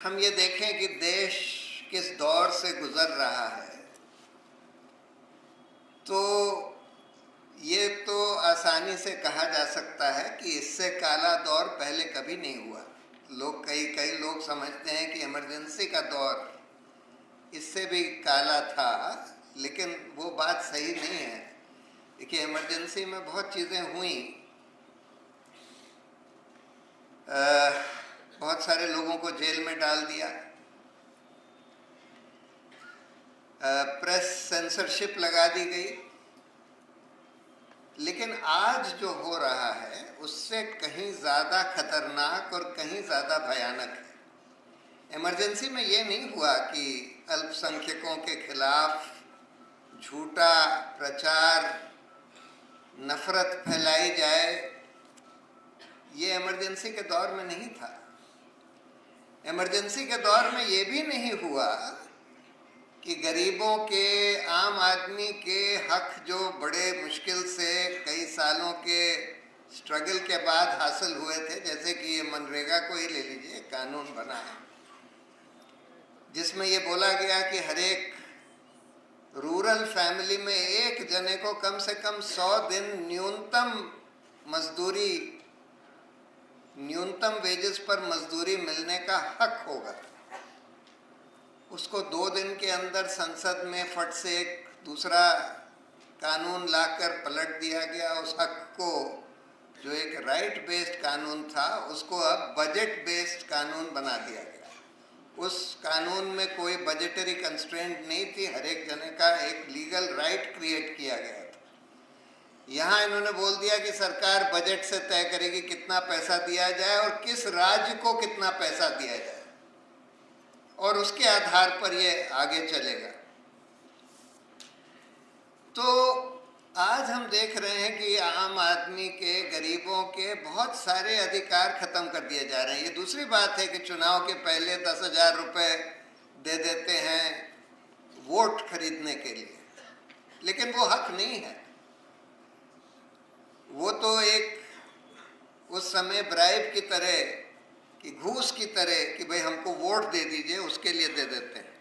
हम ये देखें कि देश किस दौर से गुजर रहा है, तो ये तो आसानी से कहा जा सकता है कि इससे काला दौर पहले कभी नहीं हुआ। कई कई लोग समझते हैं कि इमरजेंसी का दौर इससे भी काला था, लेकिन वो बात सही नहीं है। देखिए, इमरजेंसी में बहुत चीज़ें हुई। बहुत सारे लोगों को जेल में डाल दिया, प्रेस सेंसरशिप लगा दी गई। लेकिन आज जो हो रहा है उससे कहीं ज़्यादा खतरनाक और कहीं ज़्यादा भयानक है। इमरजेंसी में ये नहीं हुआ कि अल्पसंख्यकों के खिलाफ झूठा प्रचार, नफरत फैलाई जाए। ये इमरजेंसी के दौर में नहीं था। इमरजेंसी के दौर में ये भी नहीं हुआ कि गरीबों के, आम आदमी के हक जो बड़े मुश्किल से कई सालों के स्ट्रगल के बाद हासिल हुए थे, जैसे कि ये मनरेगा को ही ले लीजिए, कानून बना है जिसमें ये बोला गया कि हर एक रूरल फैमिली में एक जने को कम से कम 100 दिन न्यूनतम वेजेस पर मजदूरी मिलने का हक होगा। उसको 2 दिन के अंदर संसद में फट से एक दूसरा कानून लाकर पलट दिया गया। उस हक को, जो एक राइट बेस्ड कानून था, उसको अब बजट बेस्ड कानून बना दिया गया। उस कानून में कोई बजटरी कंस्ट्रेंट नहीं थी, हर एक जने का एक लीगल राइट क्रिएट किया गया था। यहाँ इन्होंने बोल दिया कि सरकार बजट से तय करेगी कितना पैसा दिया जाए और किस राज्य को कितना पैसा दिया जाए, और उसके आधार पर ये आगे चलेगा। तो आज हम देख रहे हैं कि आम आदमी के, गरीबों के बहुत सारे अधिकार खत्म कर दिए जा रहे हैं। ये दूसरी बात है कि चुनाव के पहले 10,000 रुपये दे देते हैं वोट खरीदने के लिए, लेकिन वो हक नहीं है। वो तो एक उस समय ब्राइब की तरह, कि घूस की तरह, कि भाई हमको वोट दे दीजिए, उसके लिए दे देते हैं।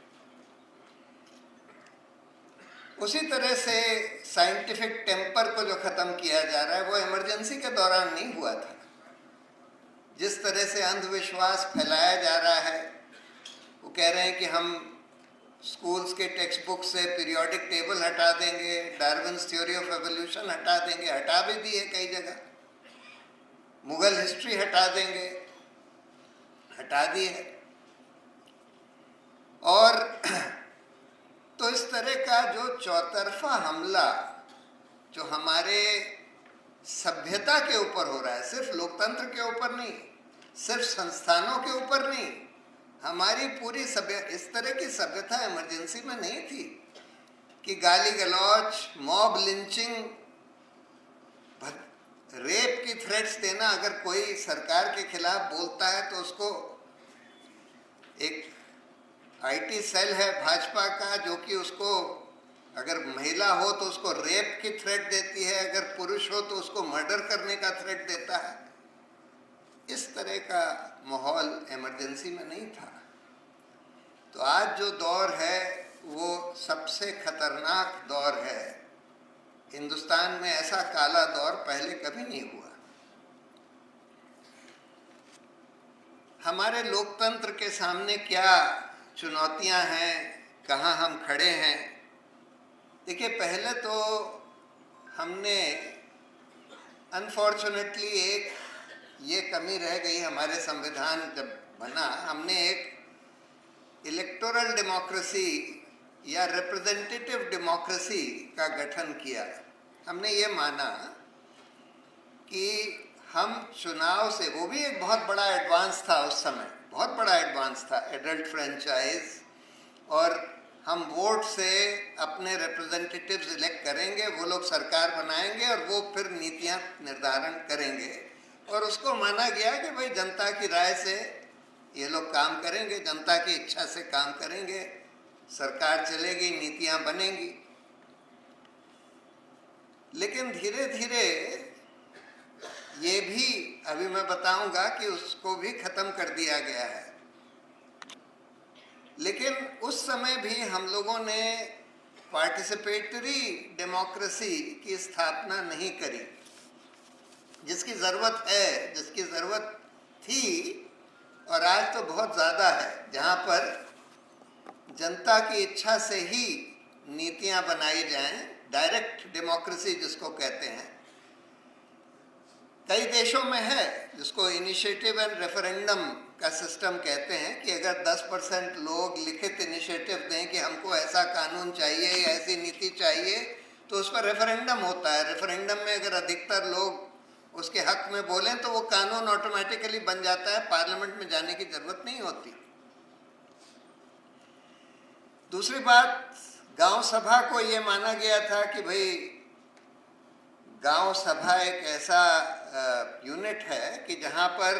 उसी तरह से साइंटिफिक टेम्पर को जो खत्म किया जा रहा है, वो इमरजेंसी के दौरान नहीं हुआ था। जिस तरह से अंधविश्वास फैलाया जा रहा है, वो कह रहे हैं कि हम स्कूल्स के टेक्स्ट बुक से पीरियोडिक टेबल हटा देंगे, डार्विन्स थ्योरी ऑफ एवोल्यूशन हटा देंगे, हटा भी दी है कई जगह। मुगल हिस्ट्री हटा देंगे, हटा दी है। और तो इस तरह का जो चौतरफा हमला जो हमारे सभ्यता के ऊपर हो रहा है, सिर्फ लोकतंत्र के ऊपर नहीं, सिर्फ संस्थानों के ऊपर नहीं, हमारी पूरी इस तरह की सभ्यता इमरजेंसी में नहीं थी कि गाली गलौज, मॉब लिंचिंग, रेप की थ्रेट्स देना। अगर कोई सरकार के खिलाफ बोलता है तो उसको एक आईटी सेल है भाजपा का, जो कि उसको, अगर महिला हो तो उसको रेप की थ्रेट देती है, अगर पुरुष हो तो उसको मर्डर करने का थ्रेट देता है। इस तरह का माहौल इमरजेंसी में नहीं था। तो आज जो दौर है वो सबसे खतरनाक दौर है। हिंदुस्तान में ऐसा काला दौर पहले कभी नहीं हुआ। हमारे लोकतंत्र के सामने क्या चुनौतियां हैं, कहाँ हम खड़े हैं। देखिए, पहले तो हमने अनफॉर्चुनेटली एक ये कमी रह गई, हमारे संविधान जब बना, हमने एक इलेक्टोरल डेमोक्रेसी या रिप्रेजेंटेटिव डेमोक्रेसी का गठन किया। हमने ये माना कि हम चुनाव से, वो भी एक बहुत बड़ा एडवांस था उस समय, बहुत बड़ा एडवांस था, एडल्ट फ्रेंचाइज, और हम वोट से अपने रिप्रेजेंटेटिव्स इलेक्ट करेंगे, वो लोग सरकार बनाएंगे और वो फिर नीतियां निर्धारण करेंगे। और उसको माना गया कि भाई जनता की राय से ये लोग काम करेंगे, जनता की इच्छा से काम करेंगे, सरकार चलेगी, नीतियां बनेंगी। लेकिन धीरे धीरे ये भी, अभी मैं बताऊंगा कि उसको भी खत्म कर दिया गया है। लेकिन उस समय भी हम लोगों ने पार्टिसिपेटरी डेमोक्रेसी की स्थापना नहीं करी, जिसकी ज़रूरत है, जिसकी ज़रूरत थी और आज तो बहुत ज़्यादा है, जहाँ पर जनता की इच्छा से ही नीतियाँ बनाई जाएं, डायरेक्ट डेमोक्रेसी जिसको कहते हैं। कई देशों में है जिसको इनिशिएटिव एंड रेफरेंडम का सिस्टम कहते हैं कि अगर 10% लोग लिखित इनिशिएटिव दें कि हमको ऐसा कानून चाहिए या ऐसी नीति चाहिए, तो उस पर रेफरेंडम होता है। रेफरेंडम में अगर अधिकतर लोग उसके हक में बोलें तो वो कानून ऑटोमेटिकली बन जाता है, पार्लियामेंट में जाने की जरूरत नहीं होती। दूसरी बात, गांव सभा को ये माना गया था कि भाई गांव सभा एक ऐसा यूनिट है कि जहां पर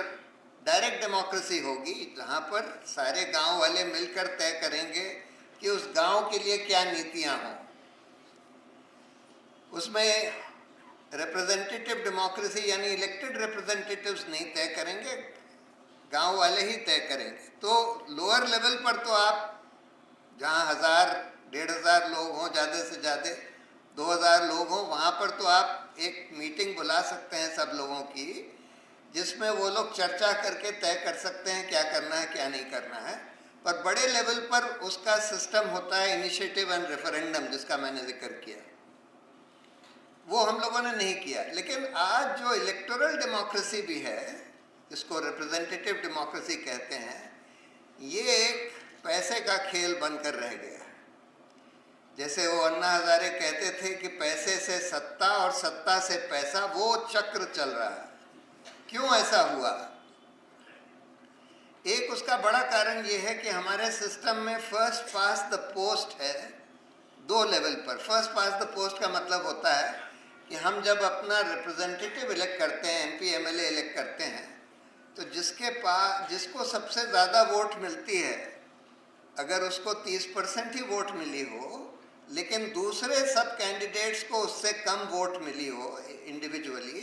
डायरेक्ट डेमोक्रेसी होगी, जहां पर सारे गांव वाले मिलकर तय करेंगे कि उस गांव के लिए क्या नीतियां हों। उसमें रिप्रेजेंटेटिव डेमोक्रेसी यानी इलेक्टेड रिप्रेजेंटेटिव्स नहीं तय करेंगे, गांव वाले ही तय करेंगे। तो लोअर लेवल पर तो आप जहां 1000, 1500 लोग हों, ज़्यादा से ज़्यादा 2000 लोग हों, वहाँ पर तो आप एक मीटिंग बुला सकते हैं सब लोगों की, जिसमें वो लोग चर्चा करके तय कर सकते हैं क्या करना है क्या नहीं करना है। पर बड़े लेवल पर उसका सिस्टम होता है इनिशिएटिव एंड रेफरेंडम, जिसका मैंने जिक्र किया, वो हम लोगों ने नहीं किया। लेकिन आज जो इलेक्टोरल डेमोक्रेसी भी है, जिसको रिप्रेजेंटेटिव डेमोक्रेसी कहते हैं, ये एक पैसे का खेल बनकर रह गया। जैसे वो अन्ना हजारे कहते थे कि पैसे से सत्ता और सत्ता से पैसा, वो चक्र चल रहा है। क्यों ऐसा हुआ? एक उसका बड़ा कारण ये है कि हमारे सिस्टम में फर्स्ट पास द पोस्ट है 2 लेवल पर। फर्स्ट पास द पोस्ट का मतलब होता है कि हम जब अपना रिप्रेजेंटेटिव इलेक्ट करते हैं, एमपी एमएलए इलेक्ट करते हैं, तो जिसको सबसे ज़्यादा वोट मिलती है, अगर उसको 30% ही वोट मिली हो, लेकिन दूसरे सब कैंडिडेट्स को उससे कम वोट मिली हो इंडिविजुअली,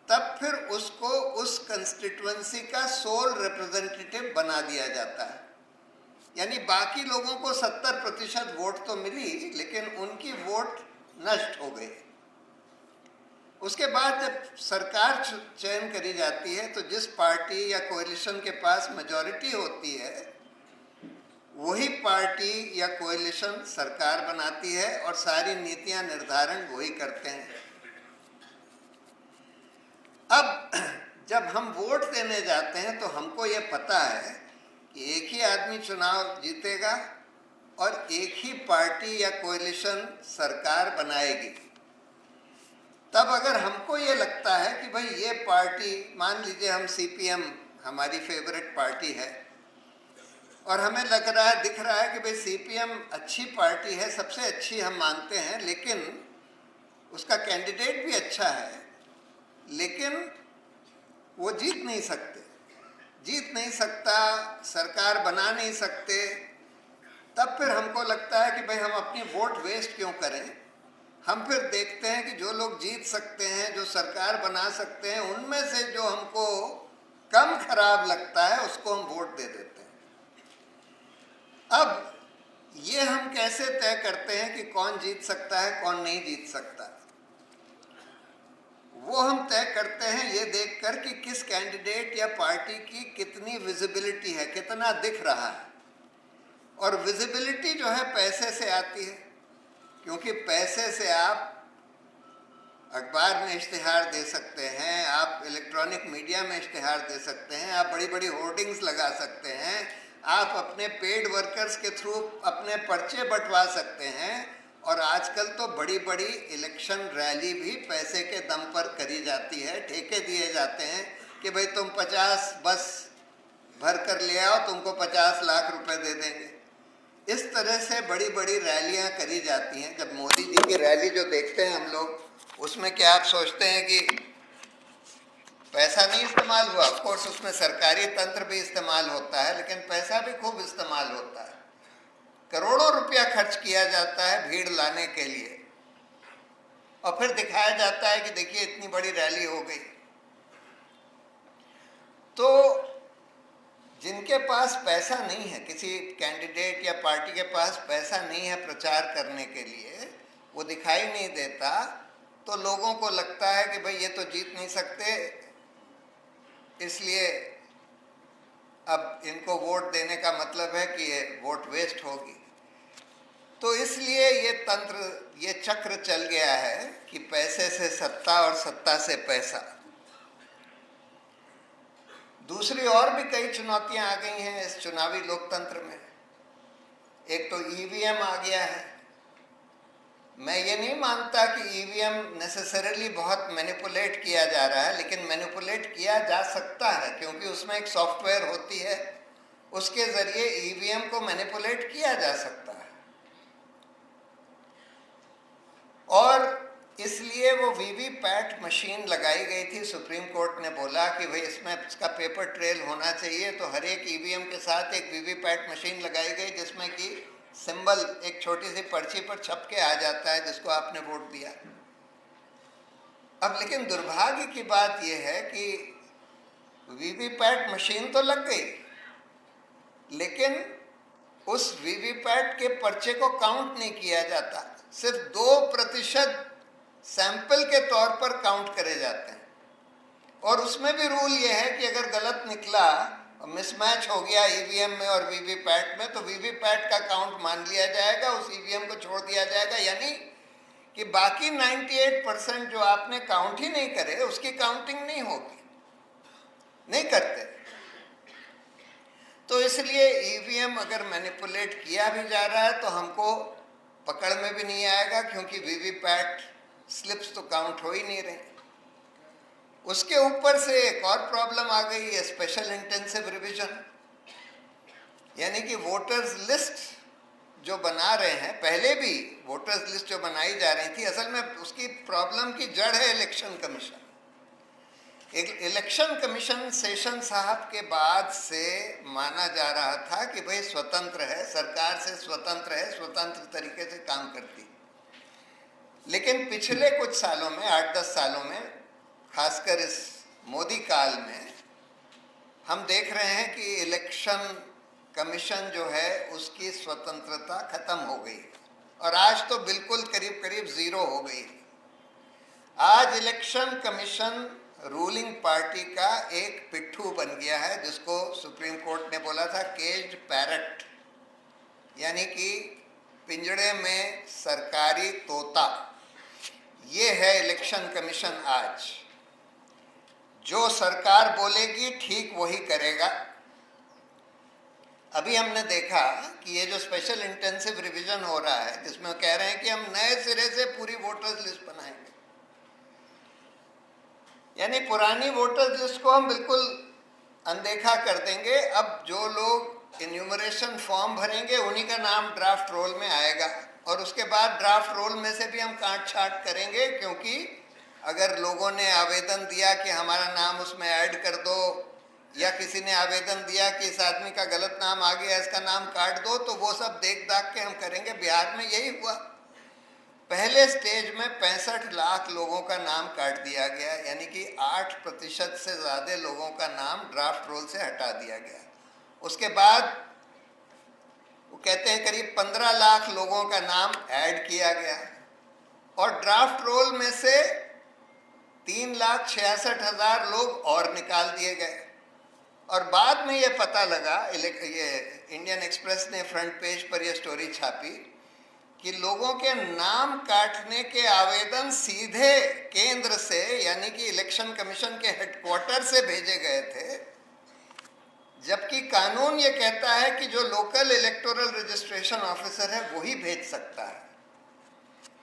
तब फिर उसको उस कंस्टिट्यूएंसी का सोल रिप्रेजेंटेटिव बना दिया जाता है। यानी बाकी लोगों को 70% वोट तो मिली, लेकिन उनकी वोट नष्ट हो गई। उसके बाद जब सरकार चयन करी जाती है, तो जिस पार्टी या कोएलिशन के पास मेजॉरिटी होती है, वही पार्टी या कोएलिशन सरकार बनाती है और सारी नीतियां निर्धारण वही करते हैं। अब जब हम वोट देने जाते हैं तो हमको ये पता है कि एक ही आदमी चुनाव जीतेगा और एक ही पार्टी या कोएलिशन सरकार बनाएगी। तब अगर हमको ये लगता है कि भाई ये पार्टी, मान लीजिए हम सीपीएम हमारी फेवरेट पार्टी है, और हमें लग रहा है, दिख रहा है कि भाई सीपीएम अच्छी पार्टी है, सबसे अच्छी हम मानते हैं, लेकिन उसका कैंडिडेट भी अच्छा है, लेकिन वो जीत नहीं सकता, सरकार बना नहीं सकते। तब फिर हमको लगता है कि भाई हम अपनी वोट वेस्ट क्यों करें। हम फिर देखते हैं कि जो लोग जीत सकते हैं, जो सरकार बना सकते हैं, उनमें से जो हमको कम खराब लगता है उसको हम वोट दे देते हैं। अब ये हम कैसे तय करते हैं कि कौन जीत सकता है, कौन नहीं जीत सकता? वो हम तय करते हैं ये देखकर कि किस कैंडिडेट या पार्टी की कितनी विजिबिलिटी है, कितना दिख रहा है। और विजिबिलिटी जो है पैसे से आती है, क्योंकि पैसे से आप अखबार में इश्तिहार दे सकते हैं, आप इलेक्ट्रॉनिक मीडिया में इश्तिहार दे सकते हैं, आप बड़ी बड़ी होर्डिंग्स लगा सकते हैं, आप अपने पेड वर्कर्स के थ्रू अपने पर्चे बंटवा सकते हैं। और आजकल तो बड़ी बड़ी इलेक्शन रैली भी पैसे के दम पर करी जाती है, ठेके दिए जाते हैं कि भाई तुम 50 बस भर कर ले आओ, तुमको 50 लाख रुपए दे देंगे। इस तरह से बड़ी बड़ी रैलियां करी जाती हैं। जब मोदी जी की रैली जो देखते हैं हम लोग, उसमें क्या आप सोचते हैं कि पैसा नहीं इस्तेमाल हुआ? ऑफ कोर्स उसमें सरकारी तंत्र भी इस्तेमाल होता है, लेकिन पैसा भी खूब इस्तेमाल होता है। करोड़ों रुपया खर्च किया जाता है भीड़ लाने के लिए, और फिर दिखाया जाता है कि देखिए इतनी बड़ी रैली हो गई। तो जिनके पास पैसा नहीं है, किसी कैंडिडेट या पार्टी के पास पैसा नहीं है प्रचार करने के लिए, वो दिखाई नहीं देता, तो लोगों को लगता है कि भाई ये तो जीत नहीं सकते, इसलिए अब इनको वोट देने का मतलब है कि ये वोट वेस्ट होगी। तो इसलिए ये तंत्र, ये चक्र चल गया है कि पैसे से सत्ता और सत्ता से पैसा। दूसरी और भी कई चुनौतियां आ गई हैं इस चुनावी लोकतंत्र में। एक तो ईवीएम आ गया है। मैं ये नहीं मानता कि ईवीएम नेसेसरीली बहुत मैनिपुलेट किया जा रहा है, लेकिन मैनिपुलेट किया जा सकता है क्योंकि उसमें एक सॉफ्टवेयर होती है, उसके जरिए ईवीएम को मैनिपुलेट किया जा सकता है। और इसलिए वो वीवीपैट मशीन लगाई गई थी। सुप्रीम कोर्ट ने बोला कि भाई इसमें इसका पेपर ट्रेल होना चाहिए, तो हर एक ईवीएम के साथ एक वीवीपैट मशीन लगाई गई जिसमें कि सिंबल एक छोटी सी पर्ची पर छप के आ जाता है जिसको आपने वोट दिया। अब लेकिन दुर्भाग्य की बात यह है कि वीवीपैट मशीन तो लग गई, लेकिन उस वीवीपैट के पर्चे को काउंट नहीं किया जाता, सिर्फ 2% सैंपल के तौर पर काउंट करे जाते हैं। और उसमें भी रूल ये है कि अगर गलत निकला, मिसमैच हो गया ईवीएम में और वीवीपैट में, तो वीवीपैट का काउंट मान लिया जाएगा, उस ईवीएम को छोड़ दिया जाएगा, यानी कि बाकी 98% जो आपने काउंट ही नहीं करे उसकी काउंटिंग नहीं होगी, नहीं करते। तो इसलिए ईवीएम अगर मैनिपुलेट किया भी जा रहा है तो हमको पकड़ में भी नहीं आएगा, क्योंकि वीवीपैट स्लिप्स तो काउंट हो ही नहीं रहे। उसके ऊपर से एक और प्रॉब्लम आ गई है, स्पेशल इंटेंसिव रिवीजन, यानी कि वोटर्स लिस्ट जो बना रहे हैं, पहले भी वोटर्स लिस्ट जो बनाई जा रही थी, असल में उसकी प्रॉब्लम की जड़ है election commission. Election commission session साहब के बाद से माना जा रहा था कि भाई स्वतंत्र है, सरकार से स्वतंत्र है, स्वतंत्र तरीके से काम करती। लेकिन पिछले कुछ सालों में, 8-10 सालों में, खासकर इस मोदी काल में, हम देख रहे हैं कि इलेक्शन कमीशन जो है उसकी स्वतंत्रता खत्म हो गई और आज तो बिल्कुल करीब करीब जीरो हो गई। आज इलेक्शन कमीशन रूलिंग पार्टी का एक पिट्ठू बन गया है, जिसको सुप्रीम कोर्ट ने बोला था केज्ड पैरट, यानी कि पिंजड़े में सरकारी तोता। ये है इलेक्शन कमीशन आज। जो सरकार बोलेगी ठीक वही करेगा। अभी हमने देखा कि ये जो स्पेशल इंटेंसिव रिवीजन हो रहा है, जिसमें कह रहे हैं कि हम नए सिरे से पूरी वोटर्स लिस्ट बनाएंगे, यानी पुरानी वोटर्स लिस्ट को हम बिल्कुल अनदेखा कर देंगे। अब जो लोग इन्यूमरेशन फॉर्म भरेंगे उन्हीं का नाम ड्राफ्ट रोल में आएगा, और उसके बाद ड्राफ्ट रोल में से भी हम काट छाट करेंगे, क्योंकि अगर लोगों ने आवेदन दिया कि हमारा नाम उसमें ऐड कर दो, या किसी ने आवेदन दिया कि इस आदमी का गलत नाम आ गया, इसका नाम काट दो, तो वो सब देख दाख के हम करेंगे। बिहार में यही हुआ। पहले स्टेज में 65 लाख लोगों का नाम काट दिया गया, यानी कि 8% से ज़्यादा लोगों का नाम ड्राफ्ट रोल से हटा दिया गया। उसके बाद वो कहते हैं करीब 15 लाख लोगों का नाम ऐड किया गया, और ड्राफ्ट रोल में से 3,66,000 लोग और निकाल दिए गए। और बाद में ये पता लगा, ये इंडियन एक्सप्रेस ने फ्रंट पेज पर ये स्टोरी छापी कि लोगों के नाम काटने के आवेदन सीधे केंद्र से, यानी कि इलेक्शन कमीशन के हेडक्वार्टर से भेजे गए थे, जबकि कानून ये कहता है कि जो लोकल इलेक्टोरल रजिस्ट्रेशन ऑफिसर है वही भेज सकता है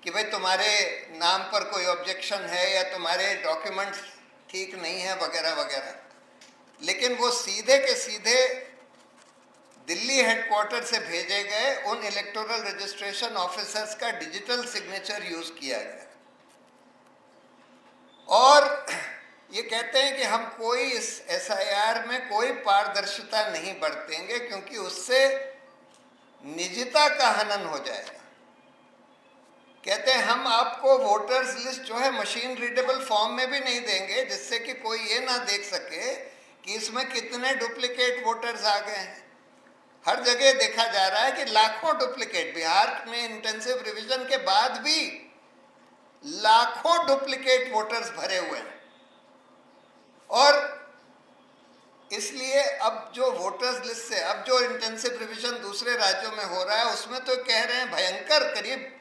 कि भाई तुम्हारे नाम पर कोई ऑब्जेक्शन है या तुम्हारे डॉक्यूमेंट्स ठीक नहीं है वगैरह वगैरह। लेकिन वो सीधे के सीधे दिल्ली हेडक्वार्टर से भेजे गए उन इलेक्टोरल रजिस्ट्रेशन ऑफिसर्स का डिजिटल सिग्नेचर यूज किया गया, और ये कहते हैं कि हम कोई इस एसआईआर में कोई पारदर्शिता नहीं बरतेंगे, क्योंकि उससे निजता का हनन हो जाएगा। कहते हैं हम आपको वोटर्स लिस्ट जो है मशीन रीडेबल फॉर्म में भी नहीं देंगे, जिससे कि कोई ये ना देख सके कि इसमें कितने डुप्लीकेट वोटर्स आ गए हैं। हर जगह देखा जा रहा है कि लाखों डुप्लीकेट, बिहार में इंटेंसिव रिवीजन के बाद भी लाखों डुप्लीकेट वोटर्स भरे हुए हैं। और इसलिए अब जो वोटर्स लिस्ट से अब जो इंटेंसिव रिवीजन दूसरे राज्यों में हो रहा है, उसमें तो कह रहे हैं भयंकर, करीब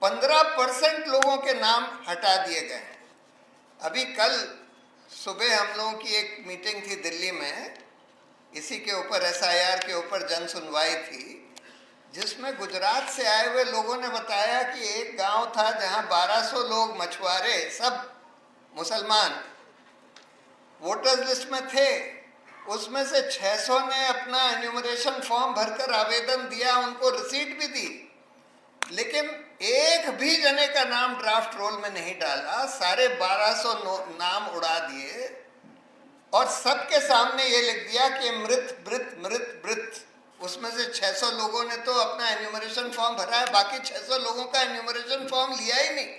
15% लोगों के नाम हटा दिए गए हैं। अभी कल सुबह हम लोगों की एक मीटिंग थी दिल्ली में, इसी के ऊपर, SIR के ऊपर जन सुनवाई थी, जिसमें गुजरात से आए हुए लोगों ने बताया कि एक गांव था जहां 1200 लोग मछुआरे, सब मुसलमान, वोटर्स लिस्ट में थे। उसमें से 600 ने अपना एन्यूमरेशन फॉर्म भरकर आवेदन दिया, उनको रिसीट भी दी, लेकिन एक भी जने का नाम ड्राफ्ट रोल में नहीं डाला। सारे 1200 नाम उड़ा दिए और सबके सामने ये लिख दिया कि मृत मृत मृत मृत। उसमें से 600 लोगों ने तो अपना एन्यूमरेशन फॉर्म भरा है, बाकी 600 लोगों का एन्यूमरेशन फॉर्म लिया ही नहीं।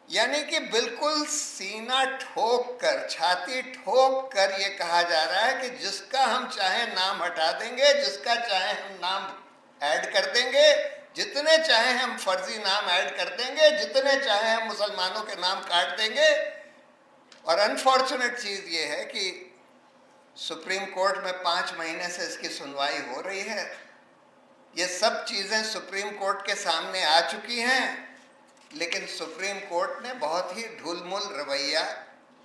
यानी कि बिल्कुल सीना ठोक कर, छाती ठोक कर ये कहा जा रहा है कि जिसका हम चाहे नाम हटा देंगे, जिसका चाहे हम नाम ऐड कर देंगे, जितने चाहे हम फर्जी नाम ऐड कर देंगे, जितने चाहे हम मुसलमानों के नाम काट देंगे। और अनफॉर्चुनेट चीज ये है कि सुप्रीम कोर्ट में 5 महीने से इसकी सुनवाई हो रही है। ये सब चीजें सुप्रीम कोर्ट के सामने आ चुकी हैं, लेकिन सुप्रीम कोर्ट ने बहुत ही ढुलमुल रवैया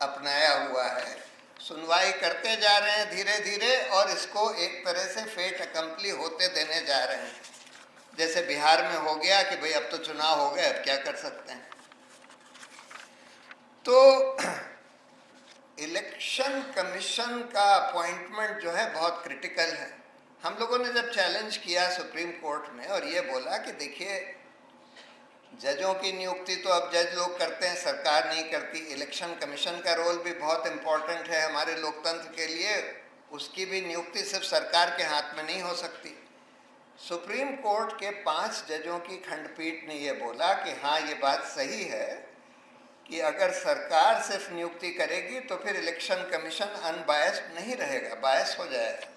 अपनाया हुआ है। सुनवाई करते जा रहे हैं धीरे धीरे, और इसको एक तरह से फेट अकम्पली होते देने जा रहे हैं। जैसे बिहार में हो गया कि भाई अब तो चुनाव हो गए, अब क्या कर सकते हैं। तो इलेक्शन कमीशन का अपॉइंटमेंट जो है बहुत क्रिटिकल है। हम लोगों ने जब चैलेंज किया सुप्रीम कोर्ट में और ये बोला कि देखिए, जजों की नियुक्ति तो अब जज लोग करते हैं, सरकार नहीं करती। इलेक्शन कमीशन का रोल भी बहुत इम्पोर्टेंट है हमारे लोकतंत्र के लिए, उसकी भी नियुक्ति सिर्फ सरकार के हाथ में नहीं हो सकती। सुप्रीम कोर्ट के 5 जजों की खंडपीठ ने ये बोला कि हाँ, ये बात सही है कि अगर सरकार सिर्फ नियुक्ति करेगी तो फिर इलेक्शन कमीशन अनबायस्ड नहीं रहेगा, बायस हो जाएगा।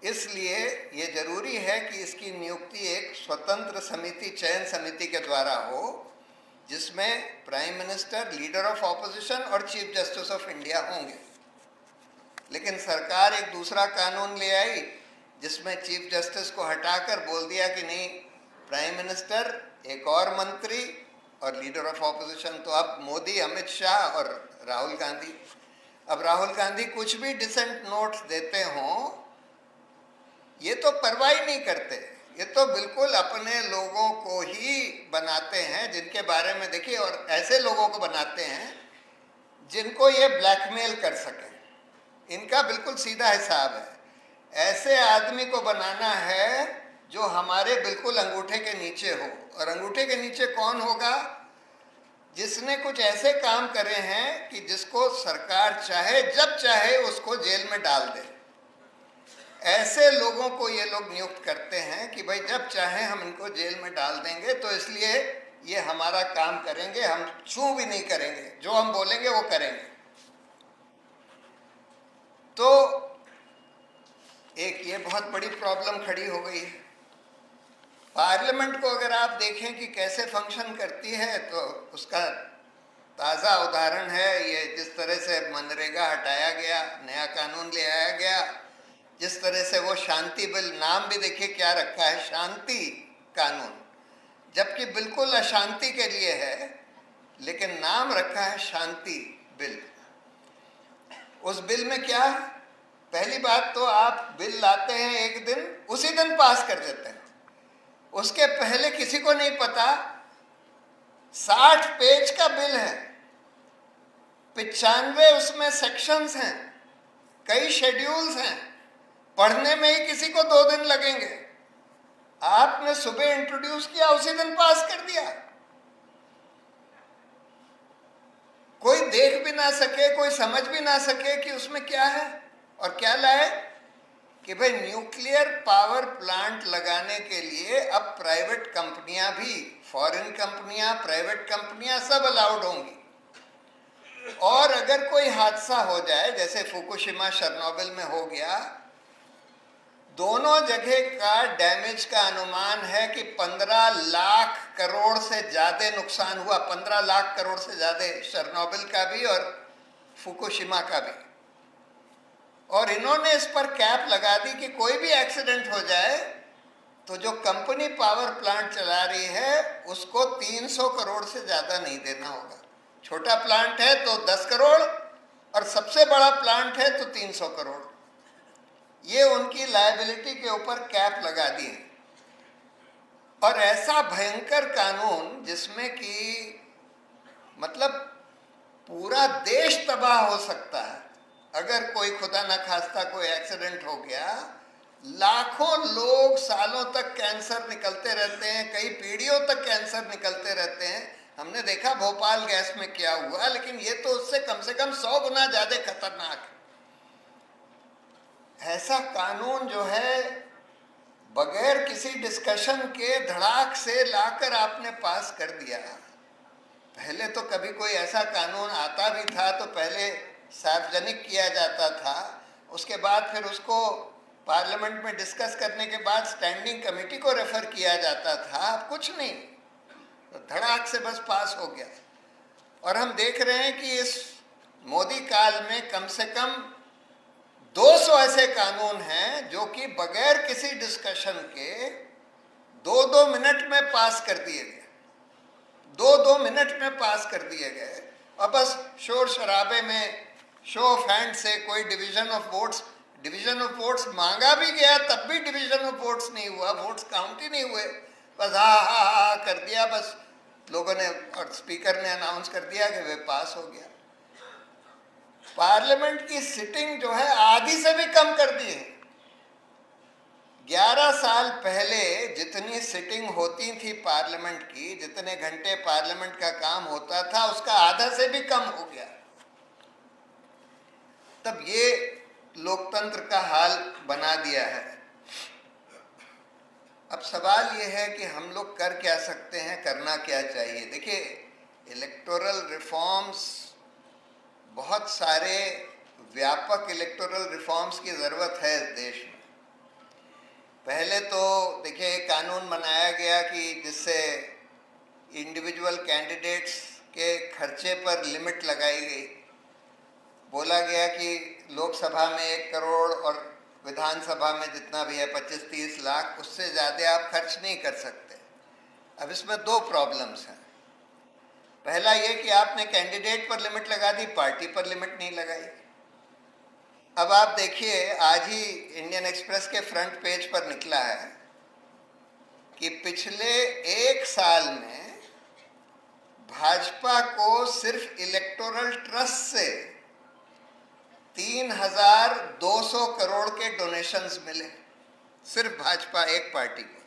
इसलिए ये जरूरी है कि इसकी नियुक्ति एक स्वतंत्र समिति, चयन समिति के द्वारा हो, जिसमें prime minister, leader of opposition और चीफ जस्टिस ऑफ इंडिया होंगे। लेकिन सरकार एक दूसरा कानून ले आई जिसमें चीफ जस्टिस को हटाकर बोल दिया कि नहीं, प्राइम मिनिस्टर, एक और मंत्री और लीडर ऑफ ऑपोजिशन। तो अब मोदी, अमित शाह और राहुल गांधी। अब राहुल गांधी कुछ भी डिसेंट नोट्स देते हों, ये तो परवाह ही नहीं करते। ये तो बिल्कुल अपने लोगों को ही बनाते हैं, जिनके बारे में देखिए, और ऐसे लोगों को बनाते हैं जिनको ये ब्लैकमेल कर सकें। इनका बिल्कुल सीधा हिसाब है। ऐसे आदमी को बनाना है जो हमारे बिल्कुल अंगूठे के नीचे हो। और अंगूठे के नीचे कौन होगा? जिसने कुछ ऐसे काम करे हैं कि जिसको सरकार चाहे जब चाहे उसको जेल में डाल दे। ऐसे लोगों को ये लोग नियुक्त करते हैं कि भाई जब चाहे हम इनको जेल में डाल देंगे, तो इसलिए ये हमारा काम करेंगे, हम छू भी नहीं करेंगे, जो हम बोलेंगे वो करेंगे। तो एक ये बहुत बड़ी प्रॉब्लम खड़ी हो गई है। पार्लियामेंट को अगर आप देखें कि कैसे फंक्शन करती है, तो उसका ताज़ा उदाहरण है ये, जिस तरह से मनरेगा हटाया गया, नया कानून ले आया गया, जिस तरह से वो शांति बिल, नाम भी देखिए क्या रखा है, शांति कानून, जबकि बिल्कुल अशांति के लिए है, लेकिन नाम रखा है शांति बिल। उस बिल में क्या, पहली बात तो आप बिल लाते हैं एक दिन, उसी दिन पास कर देते हैं। उसके पहले किसी को नहीं पता 60 पेज का बिल है, 95 उसमें सेक्शंस हैं, कई शेड्यूल्स हैं, पढ़ने में ही किसी को 2 दिन लगेंगे। आपने सुबह इंट्रोड्यूस किया, उसी दिन पास कर दिया। कोई देख भी ना सके, कोई समझ भी ना सके कि उसमें क्या है। और क्या लाए कि भाई न्यूक्लियर पावर प्लांट लगाने के लिए अब प्राइवेट कंपनियां भी, फॉरेन कंपनियां, प्राइवेट कंपनियां सब अलाउड होंगी। और अगर कोई हादसा हो जाए, जैसे फुकुशिमा शर्नोबिल में हो गया, दोनों जगह का डैमेज का अनुमान है कि 15 लाख करोड़ से ज्यादा नुकसान हुआ। 15 लाख करोड़ से ज्यादा शर्नोबिल का भी और फुकुशिमा का भी। और इन्होंने इस पर कैप लगा दी कि कोई भी एक्सीडेंट हो जाए तो जो कंपनी पावर प्लांट चला रही है उसको 300 करोड़ से ज्यादा नहीं देना होगा। छोटा प्लांट है तो 10 करोड़ और सबसे बड़ा प्लांट है तो 300 करोड़। ये उनकी लायबिलिटी के ऊपर कैप लगा दी है। और ऐसा भयंकर कानून जिसमें कि मतलब पूरा देश तबाह हो सकता है अगर कोई खुदा न खास्ता कोई एक्सीडेंट हो गया। लाखों लोग सालों तक कैंसर निकलते रहते हैं, कई पीढ़ियों तक कैंसर निकलते रहते हैं। हमने देखा भोपाल गैस में क्या हुआ, लेकिन ये तो उससे कम से कम 100 गुना ज्यादा खतरनाक है। ऐसा कानून जो है बगैर किसी डिस्कशन के धड़ाक से लाकर आपने पास कर दिया। पहले तो कभी कोई ऐसा कानून आता भी था तो पहले सार्वजनिक किया जाता था, उसके बाद फिर उसको पार्लियामेंट में डिस्कस करने के बाद स्टैंडिंग कमेटी को रेफर किया जाता था। अब कुछ नहीं, तो धड़ाक से बस पास हो गया। और हम देख रहे हैं कि इस मोदी काल में कम से कम 200 ऐसे कानून हैं जो कि बगैर किसी डिस्कशन के 2-2 मिनट में पास कर दिए गए। 2-2 मिनट में पास कर दिए गए और बस शोर शराबे में शो ऑफ हैंड से कोई डिवीजन ऑफ वोट्स मांगा भी गया तब भी डिवीजन ऑफ वोट्स नहीं हुआ, वोट्स काउंट ही नहीं हुए। बस हा कर दिया, बस लोगों ने और स्पीकर ने अनाउंस कर दिया कि वे पास हो गया। पार्लियामेंट की सिटिंग जो है आधी से भी कम कर दी है। 11 साल पहले जितनी सिटिंग होती थी पार्लियामेंट की, जितने घंटे पार्लियामेंट का काम होता था, उसका आधा से भी कम हो गया। तब ये लोकतंत्र का हाल बना दिया है। अब सवाल ये है कि हम लोग कर क्या सकते हैं, करना क्या चाहिए। देखिए, इलेक्टोरल रिफॉर्म्स, बहुत सारे व्यापक इलेक्टोरल रिफॉर्म्स की ज़रूरत है इस देश में। पहले तो देखिए कानून बनाया गया कि जिससे इंडिविजुअल कैंडिडेट्स के खर्चे पर लिमिट लगाई गई। बोला गया कि लोकसभा में 1 करोड़ और विधानसभा में जितना भी है 25-30 लाख, उससे ज़्यादा आप खर्च नहीं कर सकते। अब इसमें 2 प्रॉब्लम्स हैं। पहला ये कि आपने कैंडिडेट पर लिमिट लगा दी, पार्टी पर लिमिट नहीं लगाई। अब आप देखिए, आज ही इंडियन एक्सप्रेस के फ्रंट पेज पर निकला है कि पिछले 1 साल में भाजपा को सिर्फ इलेक्टोरल ट्रस्ट से 3,200 करोड़ के डोनेशंस मिले, सिर्फ भाजपा एक पार्टी को।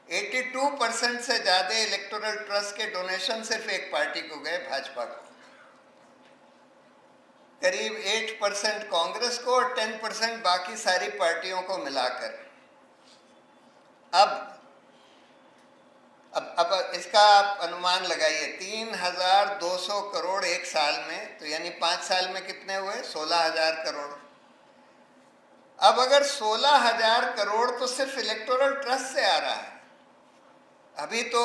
82% से ज्यादा इलेक्टोरल ट्रस्ट के डोनेशन सिर्फ एक पार्टी को गए, भाजपा को। करीब 8% कांग्रेस को और 10% बाकी सारी पार्टियों को मिलाकर। अब इसका आप अनुमान लगाइए, 3,200 करोड़ 1 साल में, तो यानी 5 साल में कितने हुए? 16,000 करोड़। अब अगर 16,000 करोड़ तो सिर्फ इलेक्टोरल ट्रस्ट से आ रहा है, अभी तो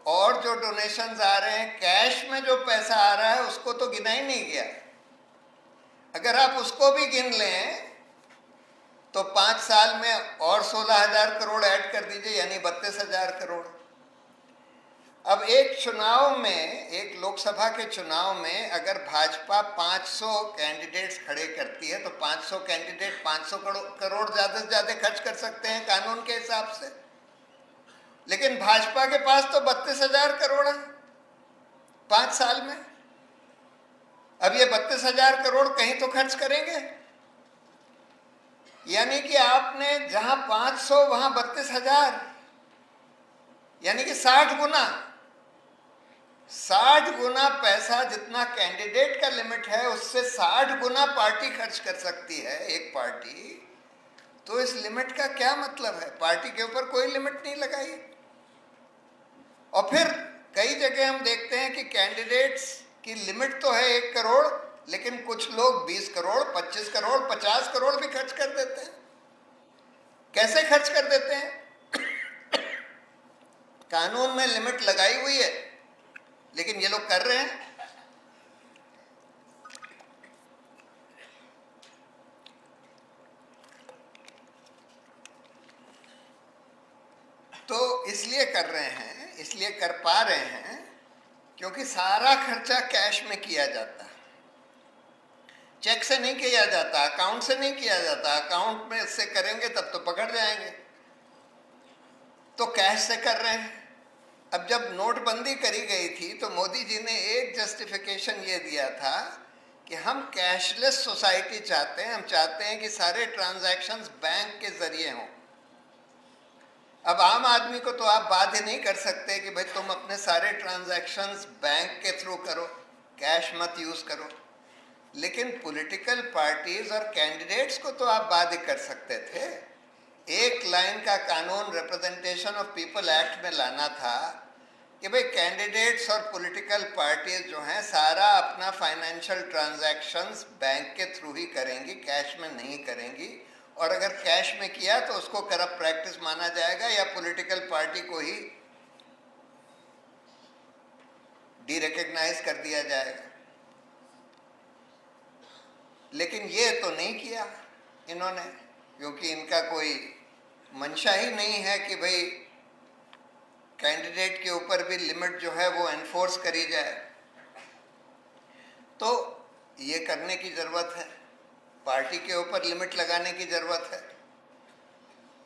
और जो डोनेशंस आ रहे हैं, कैश में जो पैसा आ रहा है, उसको तो गिना ही नहीं गया। अगर आप उसको भी गिन लें तो 5 साल में और 16,000 करोड़ ऐड कर दीजिए, यानी 32,000 करोड़। अब एक चुनाव में, एक लोकसभा के चुनाव में अगर भाजपा 500 कैंडिडेट्स खड़े करती है तो 500 कैंडिडेट 500 करोड़ ज्यादा से ज्यादा खर्च कर सकते हैं कानून के हिसाब से। लेकिन भाजपा के पास तो 32,000 करोड़ है 5 साल में। अब ये 32,000 करोड़ कहीं तो खर्च करेंगे, यानी कि आपने जहां 500 वहां 32,000, यानी कि 60 गुना पैसा जितना कैंडिडेट का लिमिट है, उससे 60 गुना पार्टी खर्च कर सकती है, एक पार्टी। तो इस लिमिट का क्या मतलब है? पार्टी के ऊपर कोई लिमिट नहीं लगाई। और फिर कई जगह हम देखते हैं कि कैंडिडेट्स कि लिमिट तो है 1 करोड़, लेकिन कुछ लोग 20 करोड़, 25 करोड़, 50 करोड़ भी खर्च कर देते हैं। कैसे खर्च कर देते हैं? कानून में लिमिट लगाई हुई है, लेकिन ये लोग कर रहे हैं। तो इसलिए कर रहे हैं, इसलिए कर पा रहे हैं क्योंकि सारा खर्चा कैश में किया जाता है, चेक से नहीं किया जाता, अकाउंट से नहीं किया जाता। अकाउंट में से करेंगे तब तो पकड़ जाएंगे, तो कैश से कर रहे हैं। अब जब नोटबंदी करी गई थी तो मोदी जी ने एक जस्टिफिकेशन ये दिया था कि हम कैशलेस सोसाइटी चाहते हैं, हम चाहते हैं कि सारे ट्रांजैक्शंस बैंक के जरिए हों। अब आम आदमी को तो आप बाध्य नहीं कर सकते कि भाई तुम अपने सारे ट्रांजैक्शंस बैंक के थ्रू करो, कैश मत यूज करो, लेकिन पॉलिटिकल पार्टीज और कैंडिडेट्स को तो आप बाध्य कर सकते थे। एक लाइन का कानून रिप्रेजेंटेशन ऑफ पीपल एक्ट में लाना था कि भाई कैंडिडेट्स और पॉलिटिकल पार्टीज जो हैं सारा अपना फाइनेंशियल ट्रांजैक्शंस बैंक के थ्रू ही करेंगी, कैश में नहीं करेंगी, और अगर कैश में किया तो उसको करप्ट प्रैक्टिस माना जाएगा या पॉलिटिकल पार्टी को ही डीरिकॉग्नाइज कर दिया जाएगा। लेकिन ये तो नहीं किया इन्होंने, क्योंकि इनका कोई मंशा ही नहीं है कि भाई कैंडिडेट के ऊपर भी लिमिट जो है वो एनफोर्स करी जाए। तो ये करने की जरूरत है, पार्टी के ऊपर लिमिट लगाने की जरूरत है।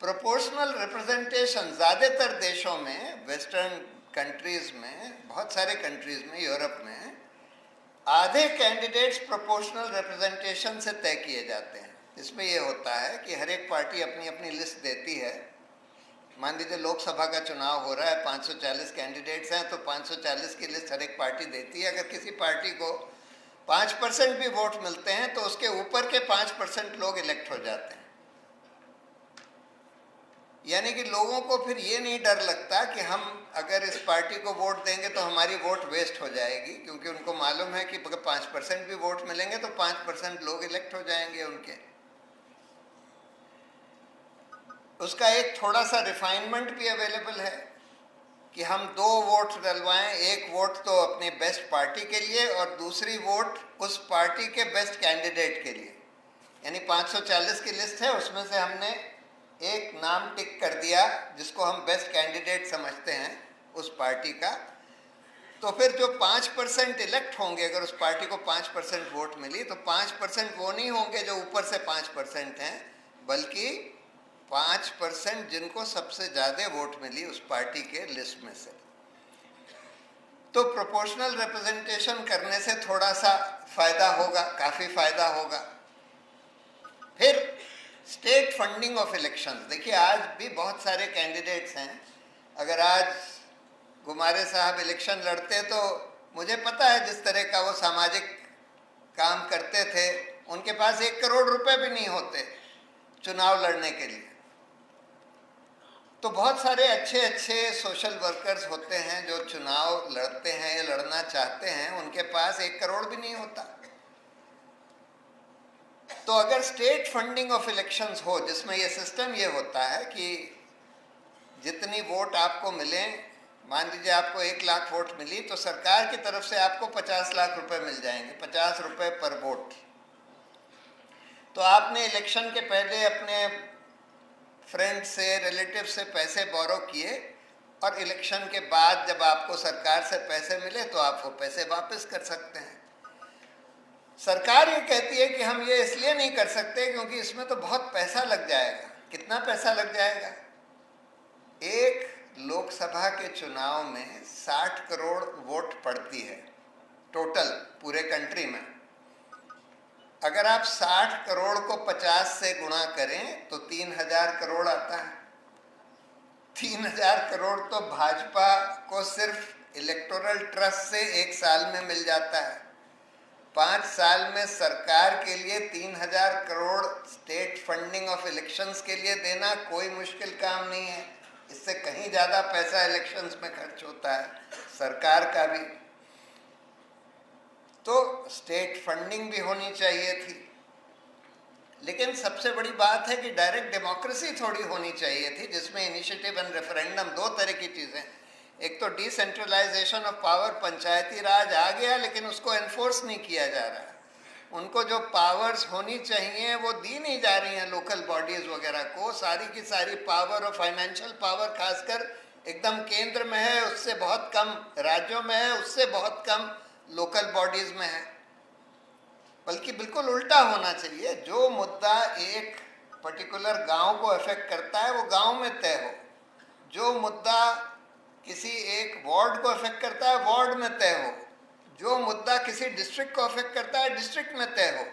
प्रोपोर्शनल रिप्रेजेंटेशन ज़्यादातर देशों में, वेस्टर्न कंट्रीज में, बहुत सारे कंट्रीज में, यूरोप में आधे कैंडिडेट्स प्रोपोर्शनल रिप्रेजेंटेशन से तय किए जाते हैं। इसमें यह होता है कि हर एक पार्टी अपनी अपनी लिस्ट देती है। मान लीजिए लोकसभा का चुनाव हो रहा है, 540 कैंडिडेट्स हैं, तो 540 की लिस्ट हर एक पार्टी देती है। अगर किसी पार्टी को 5% भी वोट मिलते हैं तो उसके ऊपर के 5% लोग इलेक्ट हो जाते हैं। यानी कि लोगों को फिर ये नहीं डर लगता कि हम अगर इस पार्टी को वोट देंगे तो हमारी वोट वेस्ट हो जाएगी, क्योंकि उनको मालूम है कि अगर 5% भी वोट मिलेंगे तो 5% लोग इलेक्ट हो जाएंगे उनके। उसका एक थोड़ा सा रिफाइनमेंट भी अवेलेबल है कि हम 2 वोट डलवाएं, एक वोट तो अपनी बेस्ट पार्टी के लिए और दूसरी वोट उस पार्टी के बेस्ट कैंडिडेट के लिए। यानी 540 की लिस्ट है, उसमें से हमने एक नाम टिक कर दिया जिसको हम बेस्ट कैंडिडेट समझते हैं उस पार्टी का। तो फिर जो 5% इलेक्ट होंगे, अगर उस पार्टी को 5% वोट मिली, तो 5% वो नहीं होंगे जो ऊपर से 5% हैं, बल्कि 5% जिनको सबसे ज़्यादा वोट मिली उस पार्टी के लिस्ट में से। तो प्रोपोर्शनल रिप्रेजेंटेशन करने से थोड़ा सा फायदा होगा, काफ़ी फायदा होगा। फिर स्टेट फंडिंग ऑफ इलेक्शंस। देखिए आज भी बहुत सारे कैंडिडेट्स हैं। अगर आज गुमारे साहब इलेक्शन लड़ते तो मुझे पता है जिस तरह का वो सामाजिक काम करते थे, उनके पास 1 करोड़ रुपए भी नहीं होते चुनाव लड़ने के लिए। तो बहुत सारे अच्छे अच्छे सोशल वर्कर्स होते हैं जो चुनाव लड़ते हैं या लड़ना चाहते हैं, उनके पास 1 करोड़ भी नहीं होता। तो अगर स्टेट फंडिंग ऑफ इलेक्शंस हो, जिसमें ये सिस्टम ये होता है कि जितनी वोट आपको मिले, मान लीजिए आपको 1 लाख वोट मिली, तो सरकार की तरफ से आपको 50 लाख रुपए मिल जाएंगे, 50 रुपए पर वोट। तो आपने इलेक्शन के पहले अपने फ्रेंड से, रिलेटिव से पैसे बोरो किए, और इलेक्शन के बाद जब आपको सरकार से पैसे मिले तो आप वो पैसे वापस कर सकते हैं। सरकार ये कहती है कि हम ये इसलिए नहीं कर सकते क्योंकि इसमें तो बहुत पैसा लग जाएगा। कितना पैसा लग जाएगा? एक लोकसभा के चुनाव में 60 करोड़ वोट पड़ती है टोटल पूरे कंट्री में। अगर आप 60 करोड़ को 50 से गुणा करें तो 3000 करोड़ आता है। 3000 करोड़ तो भाजपा को सिर्फ इलेक्टोरल ट्रस्ट से 1 साल में मिल जाता है। 5 साल में सरकार के लिए 3000 crore state funding of elections के लिए देना कोई मुश्किल काम नहीं है। इससे कहीं ज़्यादा पैसा इलेक्शंस में खर्च होता है सरकार का भी। तो स्टेट फंडिंग भी होनी चाहिए थी। लेकिन सबसे बड़ी बात है कि डायरेक्ट डेमोक्रेसी थोड़ी होनी चाहिए थी, जिसमें इनिशिएटिव एंड रेफरेंडम, दो तरह की चीज़ें। एक तो डिसेंट्रलाइजेशन ऑफ पावर, पंचायती राज आ गया लेकिन उसको एनफोर्स नहीं किया जा रहा। उनको जो पावर्स होनी चाहिए वो दी नहीं जा रही हैं लोकल बॉडीज वगैरह को। सारी की सारी पावर और फाइनेंशियल पावर खासकर एकदम केंद्र में है, उससे बहुत कम राज्यों में है, उससे बहुत कम लोकल बॉडीज में है। बल्कि बिल्कुल उल्टा होना चाहिए। जो मुद्दा एक पर्टिकुलर गांव को अफेक्ट करता है वो गांव में तय हो, जो मुद्दा किसी एक वार्ड को अफेक्ट करता है वार्ड में तय हो, जो मुद्दा किसी डिस्ट्रिक्ट को अफेक्ट करता है डिस्ट्रिक्ट में तय हो,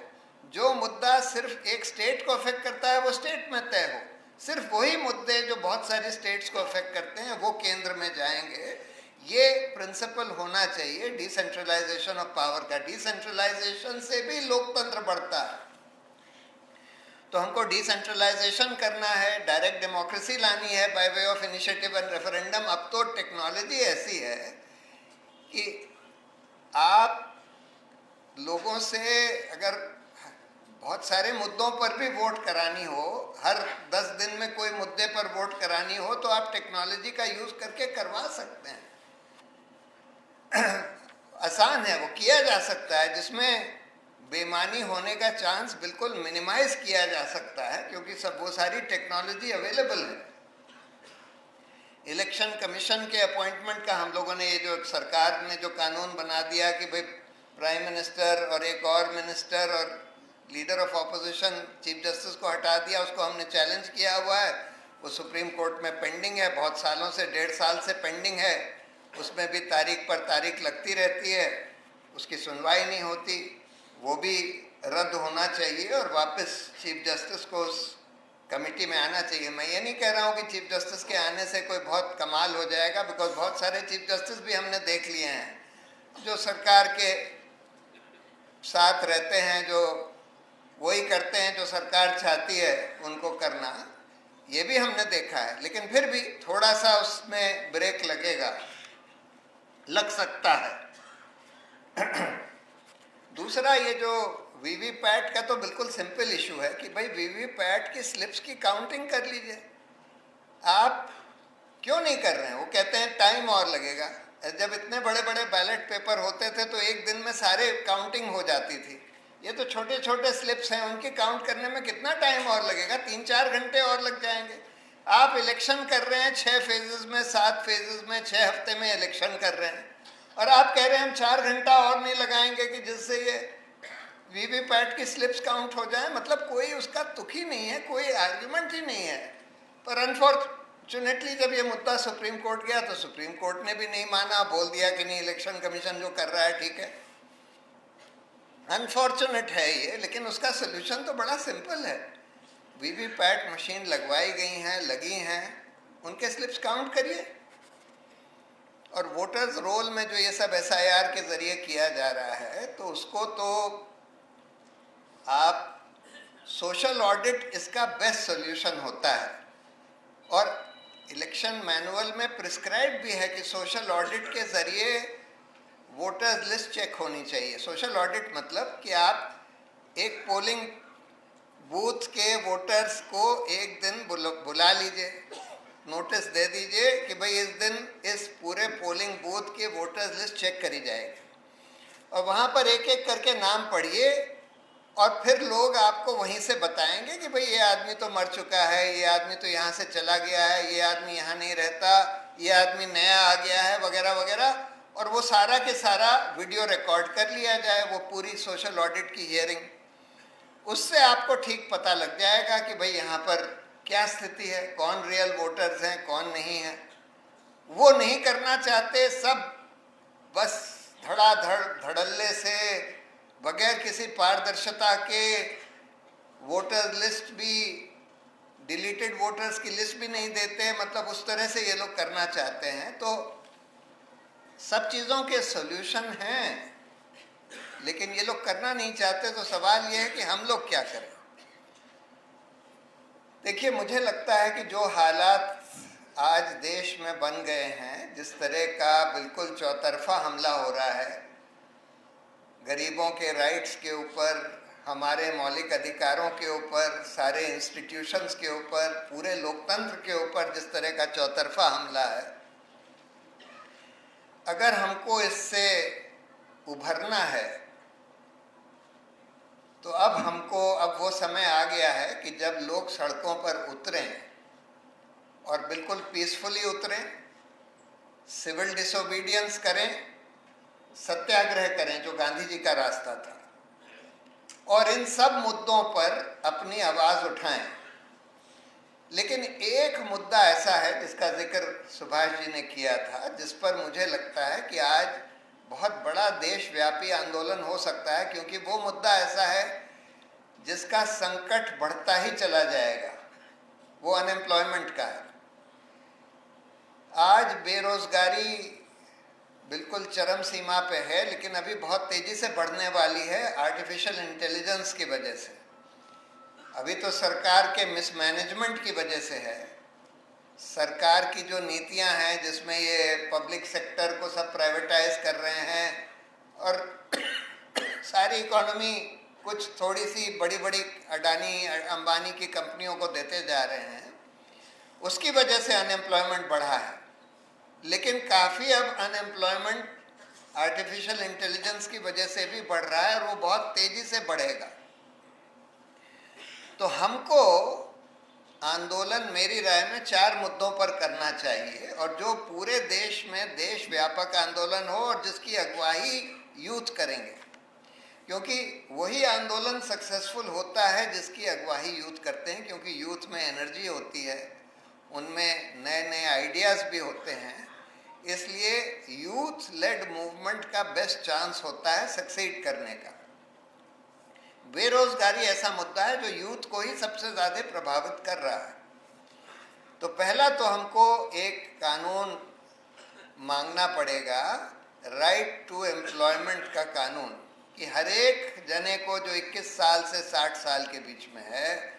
जो मुद्दा सिर्फ एक स्टेट को अफेक्ट करता है वो स्टेट में तय हो। सिर्फ वही मुद्दे जो बहुत सारी स्टेट्स को अफेक्ट करते हैं वो केंद्र में जाएंगे। ये प्रिंसिपल होना चाहिए डिसेंट्रलाइजेशन ऑफ पावर का। डिसेंट्रलाइजेशन से भी लोकतंत्र बढ़ता है। तो हमको डिसेंट्रलाइजेशन करना है, डायरेक्ट डेमोक्रेसी लानी है by way of initiative and referendum. अब तो टेक्नोलॉजी ऐसी है कि आप लोगों से अगर बहुत सारे मुद्दों पर भी वोट करानी हो, हर 10 दिन में कोई मुद्दे पर वोट करानी हो, तो आप टेक्नोलॉजी का यूज करके करवा सकते हैं। आसान है, वो किया जा सकता है, जिसमें बेईमानी होने का चांस बिल्कुल मिनिमाइज किया जा सकता है, क्योंकि सब वो सारी टेक्नोलॉजी अवेलेबल है। इलेक्शन कमीशन के अपॉइंटमेंट का हम लोगों ने, ये जो सरकार ने जो कानून बना दिया कि भाई प्राइम मिनिस्टर और एक और मिनिस्टर और leader of opposition chief justice को हटा दिया, उसको हमने चैलेंज किया हुआ है। वो सुप्रीम कोर्ट में पेंडिंग है, बहुत सालों से, 1.5 साल से पेंडिंग है। उसमें भी तारीख पर तारीख लगती रहती है, उसकी सुनवाई नहीं होती। वो भी रद्द होना चाहिए और वापस चीफ जस्टिस को उस कमेटी में आना चाहिए। मैं ये नहीं कह रहा हूँ कि चीफ जस्टिस के आने से कोई बहुत कमाल हो जाएगा, बिकॉज बहुत सारे चीफ जस्टिस भी हमने देख लिए हैं जो सरकार के साथ रहते हैं, जो वही करते हैं जो सरकार चाहती है उनको करना, ये भी हमने देखा है। लेकिन फिर भी थोड़ा सा उसमें ब्रेक लगेगा, लग सकता है। दूसरा, ये जो वीवीपैट का तो बिल्कुल सिंपल इशू है कि भाई वीवीपैट की स्लिप्स की काउंटिंग कर लीजिए। आप क्यों नहीं कर रहे हैं? वो कहते हैं टाइम और लगेगा। जब इतने बड़े बड़े बैलेट पेपर होते थे तो एक दिन में सारे काउंटिंग हो जाती थी। ये तो छोटे छोटे स्लिप्स हैं, उनकी काउंट करने में कितना टाइम और लगेगा? 3-4 घंटे और लग जाएंगे। आप इलेक्शन कर रहे हैं 6 फेजेस में, 7 फेजेस में, 6 हफ्ते में इलेक्शन कर रहे हैं, और आप कह रहे हैं हम 4 घंटा और नहीं लगाएंगे कि जिससे ये वीवीपैट की स्लिप्स काउंट हो जाए। मतलब कोई उसका तुक ही नहीं है, कोई आर्ग्यूमेंट ही नहीं है। पर अनफॉर्चुनेटली जब ये मुद्दा सुप्रीम कोर्ट गया तो सुप्रीम कोर्ट ने भी नहीं माना, बोल दिया कि नहीं, इलेक्शन कमीशन जो कर रहा है ठीक है। अनफॉर्चुनेट है ये, लेकिन उसका सोल्यूशन तो बड़ा सिंपल है। वीवीपैट मशीन लगवाई गई हैं, लगी हैं, उनके स्लिप्स काउंट करिए। और वोटर्स रोल में जो ये सब एसआईआर के जरिए किया जा रहा है, तो उसको तो आप सोशल ऑडिट इसका बेस्ट सोल्यूशन होता है। और इलेक्शन मैनुअल में प्रिस्क्राइब भी है कि सोशल ऑडिट के जरिए वोटर्स लिस्ट चेक होनी चाहिए। सोशल ऑडिट मतलब कि आप एक पोलिंग बूथ के वोटर्स को एक दिन बुला लीजिए, नोटिस दे दीजिए कि भाई इस दिन इस पूरे पोलिंग बूथ के वोटर्स लिस्ट चेक करी जाएगी, और वहाँ पर एक एक करके नाम पढ़िए, और फिर लोग आपको वहीं से बताएंगे कि भाई ये आदमी तो मर चुका है, ये आदमी तो यहाँ से चला गया है, ये आदमी यहाँ नहीं रहता, ये आदमी नया आ गया है, वगैरह वगैरह। और वो सारा के सारा वीडियो रिकॉर्ड कर लिया जाए, वो पूरी सोशल ऑडिट की हियरिंग। उससे आपको ठीक पता लग जाएगा कि भाई यहाँ पर क्या स्थिति है, कौन रियल वोटर्स हैं, कौन नहीं है। वो नहीं करना चाहते, सब बस धड़ाधड़ धड़ल्ले से, बगैर किसी पारदर्शिता के, वोटर लिस्ट भी, डिलीटेड वोटर्स की लिस्ट भी नहीं देते, मतलब उस तरह से ये लोग करना चाहते हैं। तो सब चीज़ों के सॉल्यूशन हैं, लेकिन ये लोग करना नहीं चाहते। तो सवाल ये है कि हम लोग क्या करें। देखिए, मुझे लगता है कि जो हालात आज देश में बन गए हैं, जिस तरह का बिल्कुल चौतरफा हमला हो रहा है, गरीबों के राइट्स के ऊपर, हमारे मौलिक अधिकारों के ऊपर, सारे इंस्टीट्यूशंस के ऊपर, पूरे लोकतंत्र के ऊपर जिस तरह का चौतरफा हमला है, अगर हमको इससे उभरना है तो अब वो समय आ गया है कि जब लोग सड़कों पर उतरें और बिल्कुल पीसफुली उतरें, सिविल डिसोबीडियंस करें, सत्याग्रह करें जो गांधी जी का रास्ता था, और इन सब मुद्दों पर अपनी आवाज़ उठाएं। लेकिन एक मुद्दा ऐसा है जिसका जिक्र सुभाष जी ने किया था, जिस पर मुझे लगता है कि आज बहुत बड़ा देशव्यापी आंदोलन हो सकता है, क्योंकि वो मुद्दा ऐसा है जिसका संकट बढ़ता ही चला जाएगा। वो अनएम्प्लॉयमेंट का है। आज बेरोजगारी बिल्कुल चरम सीमा पे है, लेकिन अभी बहुत तेजी से बढ़ने वाली है आर्टिफिशियल इंटेलिजेंस की वजह से। अभी तो सरकार के मिसमैनेजमेंट की वजह से है। सरकार की जो नीतियां हैं जिसमें ये पब्लिक सेक्टर को सब प्राइवेटाइज कर रहे हैं और सारी इकोनॉमी कुछ थोड़ी सी बड़ी बड़ी अडानी अंबानी की कंपनियों को देते जा रहे हैं, उसकी वजह से अनएम्प्लॉयमेंट बढ़ा है। लेकिन काफ़ी अब अनएम्प्लॉयमेंट आर्टिफिशियल इंटेलिजेंस की वजह से भी बढ़ रहा है और वो बहुत तेज़ी से बढ़ेगा। तो हमको आंदोलन मेरी राय में 4 मुद्दों पर करना चाहिए, और जो पूरे देश में देशव्यापक आंदोलन हो और जिसकी अगुवाई यूथ करेंगे, क्योंकि वही आंदोलन सक्सेसफुल होता है जिसकी अगुवाई यूथ करते हैं, क्योंकि यूथ में एनर्जी होती है, उनमें नए नए आइडियाज़ भी होते हैं। इसलिए यूथ लेड मूवमेंट का बेस्ट चांस होता है सक्सीड करने का। बेरोजगारी ऐसा मुद्दा है जो यूथ को ही सबसे ज़्यादा प्रभावित कर रहा है। तो पहला तो हमको एक कानून मांगना पड़ेगा, राइट टू एम्प्लॉयमेंट का कानून, कि हर एक जने को जो 21 साल से 60 साल के बीच में है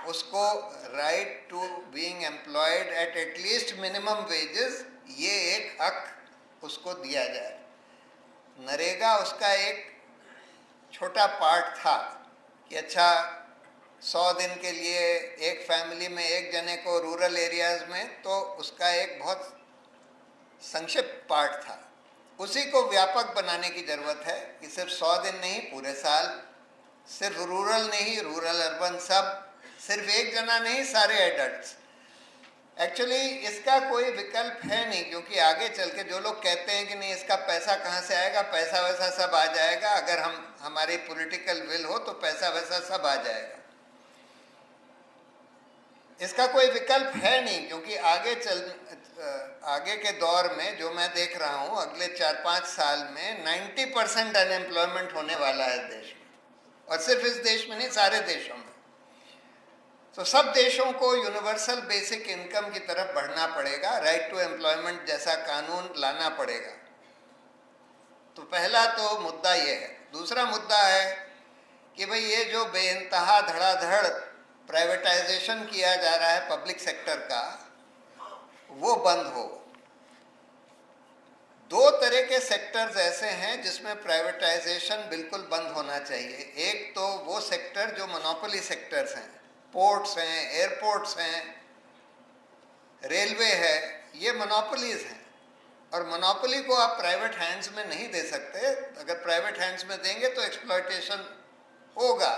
उसको right to being employed at at least minimum wages, ये एक हक उसको दिया जाए। नरेगा उसका एक छोटा पार्ट था कि अच्छा 100 दिन के लिए एक फैमिली में एक जने को रूरल एरियाज़ में, तो उसका एक बहुत संक्षिप्त पार्ट था। उसी को व्यापक बनाने की ज़रूरत है कि सिर्फ 100 दिन नहीं, पूरे साल, सिर्फ रूरल नहीं, रूरल अर्बन सब, सिर्फ एक जना नहीं, सारे एडल्ट्स। एक्चुअली इसका कोई विकल्प है नहीं, क्योंकि आगे चल के जो लोग कहते हैं कि नहीं इसका पैसा कहाँ से आएगा, पैसा वैसा सब आ जाएगा, अगर हमारी पॉलिटिकल विल हो तो पैसा वैसा सब आ जाएगा, इसका कोई विकल्प है नहीं। क्योंकि आगे के दौर में जो मैं देख रहा हूँ, अगले 4-5 साल में 90% अनएम्प्लॉयमेंट होने वाला है देश में, और सिर्फ इस देश में नहीं, सारे देशों में। तो सब देशों को यूनिवर्सल बेसिक इनकम की तरफ बढ़ना पड़ेगा, राइट टू एम्प्लॉयमेंट जैसा कानून लाना पड़ेगा। तो पहला तो मुद्दा ये है। दूसरा मुद्दा है कि भाई ये जो बेइंतहा धड़ाधड़ प्राइवेटाइजेशन किया जा रहा है पब्लिक सेक्टर का, वो बंद हो। 2 तरह के सेक्टर्स ऐसे हैं जिसमें प्राइवेटाइजेशन बिल्कुल बंद होना चाहिए। एक तो वो सेक्टर जो मोनोपोली सेक्टर्स हैं, पोर्ट्स हैं, एयरपोर्ट्स हैं, रेलवे है, ये मोनोपोलीज हैं, और मोनोपोली को आप प्राइवेट हैंड्स में नहीं दे सकते। अगर प्राइवेट हैंड्स में देंगे तो एक्सप्लॉयटेशन होगा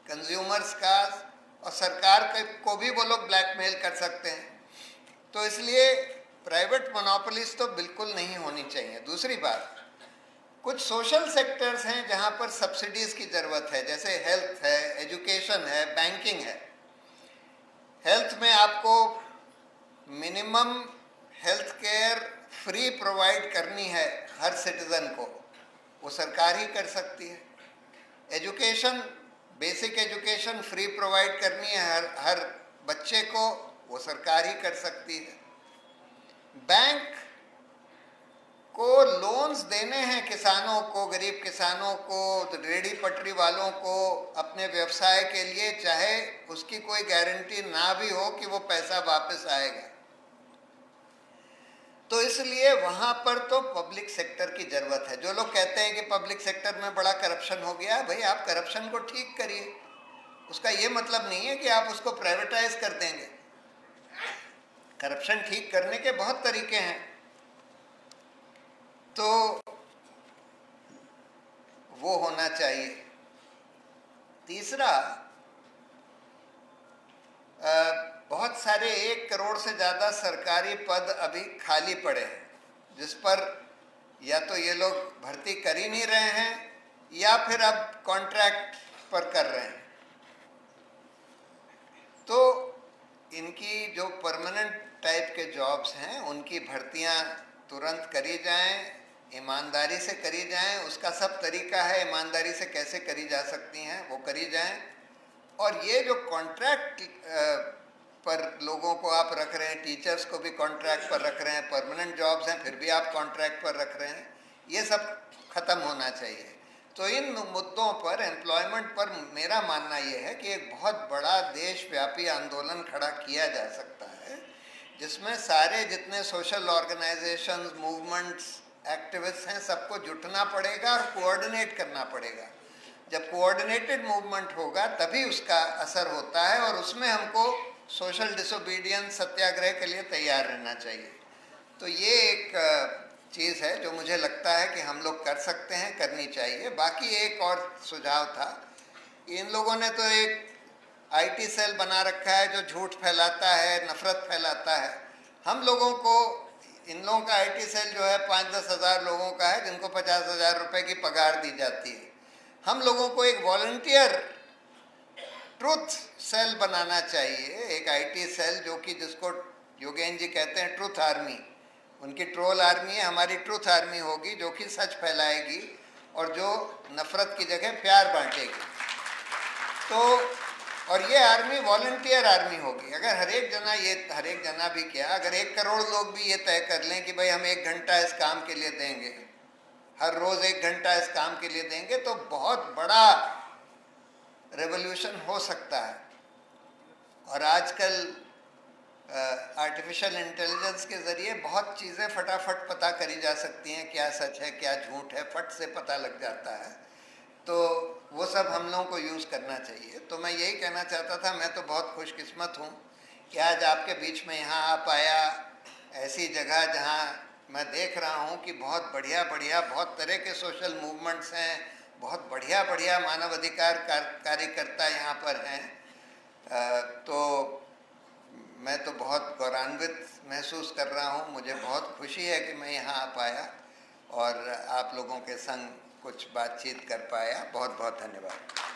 कंज्यूमर्स का, और सरकार को भी वो लोग ब्लैकमेल कर सकते हैं। तो इसलिए प्राइवेट मोनोपोलीज तो बिल्कुल नहीं होनी चाहिए। दूसरी बात, कुछ सोशल सेक्टर्स हैं जहाँ पर सब्सिडीज़ की ज़रूरत है, जैसे हेल्थ है, एजुकेशन है, बैंकिंग है। हेल्थ में आपको minimum health care free provide करनी है हर सिटीज़न को, वो सरकार ही कर सकती है। Education, basic education free provide करनी है हर बच्चे को, वो सरकार ही कर सकती है। बैंक को लोन्स देने हैं किसानों को, गरीब किसानों को, रेडी पटरी वालों को, अपने व्यवसाय के लिए, चाहे उसकी कोई गारंटी ना भी हो कि वो पैसा वापस आएगा। तो इसलिए वहाँ पर तो पब्लिक सेक्टर की ज़रूरत है। जो लोग कहते हैं कि पब्लिक सेक्टर में बड़ा करप्शन हो गया, भाई आप करप्शन को ठीक करिए, उसका ये मतलब नहीं है कि आप उसको प्राइवेटाइज कर देंगे। करप्शन ठीक करने के बहुत तरीके हैं। तो वो होना चाहिए। तीसरा, बहुत सारे 1 करोड़ से ज़्यादा सरकारी पद अभी खाली पड़े हैं, जिस पर या तो ये लोग भर्ती कर ही नहीं रहे हैं या फिर अब कॉन्ट्रैक्ट पर कर रहे हैं। तो इनकी जो परमानेंट टाइप के जॉब्स हैं उनकी भर्तियां तुरंत करी जाएं, ईमानदारी से करी जाएं। उसका सब तरीका है, ईमानदारी से कैसे करी जा सकती हैं वो करी जाएं। और ये जो कॉन्ट्रैक्ट पर लोगों को आप रख रहे हैं, टीचर्स को भी कॉन्ट्रैक्ट पर रख रहे हैं, परमानेंट जॉब्स हैं फिर भी आप कॉन्ट्रैक्ट पर रख रहे हैं, ये सब खत्म होना चाहिए। तो इन मुद्दों पर, एम्प्लॉयमेंट पर मेरा मानना ये है कि एक बहुत बड़ा देशव्यापी आंदोलन खड़ा किया जा सकता है, जिसमें सारे जितने सोशल ऑर्गेनाइजेशंस, मूवमेंट्स, एक्टिविस्ट हैं, सबको जुटना पड़ेगा और कोऑर्डिनेट करना पड़ेगा। जब कोऑर्डिनेटेड मूवमेंट होगा तभी उसका असर होता है, और उसमें हमको सोशल डिसोबीडियंस, सत्याग्रह के लिए तैयार रहना चाहिए। तो ये एक चीज़ है जो मुझे लगता है कि हम लोग कर सकते हैं, करनी चाहिए। बाकी एक और सुझाव था, इन लोगों ने तो एक आईटी सेल बना रखा है जो झूठ फैलाता है, नफरत फैलाता है। हम लोगों को, इन लोगों का आईटी सेल जो है 5-10 हज़ार लोगों का है, जिनको 50,000 रुपये की पगार दी जाती है। हम लोगों को एक वॉलंटियर ट्रुथ सेल बनाना चाहिए, एक आईटी सेल, जो कि जिसको योगेन जी कहते हैं ट्रुथ आर्मी। उनकी ट्रोल आर्मी है, हमारी ट्रुथ आर्मी होगी, जो कि सच फैलाएगी और जो नफरत की जगह प्यार बांटेगी। तो और ये आर्मी वॉलंटियर आर्मी होगी। अगर हर एक जना भी क्या, अगर 1 करोड़ लोग भी ये तय कर लें कि भाई हम 1 घंटा इस काम के लिए देंगे, हर रोज़ 1 घंटा इस काम के लिए देंगे, तो बहुत बड़ा रेवोल्यूशन हो सकता है। और आजकल आर्टिफिशियल इंटेलिजेंस के ज़रिए बहुत चीज़ें फटाफट पता करी जा सकती हैं, क्या सच है क्या झूठ है, फट से पता लग जाता है। तो वो सब हम लोगों को यूज़ करना चाहिए। तो मैं यही कहना चाहता था, मैं तो बहुत खुशकिस्मत हूँ कि आज आपके बीच में यहाँ आ पाया, ऐसी जगह जहाँ मैं देख रहा हूँ कि बहुत बढ़िया बहुत तरह के सोशल मूवमेंट्स हैं, बहुत बढ़िया मानवाधिकार कार्यकर्ता यहाँ पर हैं। तो मैं तो बहुत गौरवान्वित महसूस कर रहा हूँ। मुझे बहुत खुशी है कि मैं यहाँ आ पाया और आप लोगों के संग कुछ बातचीत कर पाया। बहुत बहुत धन्यवाद।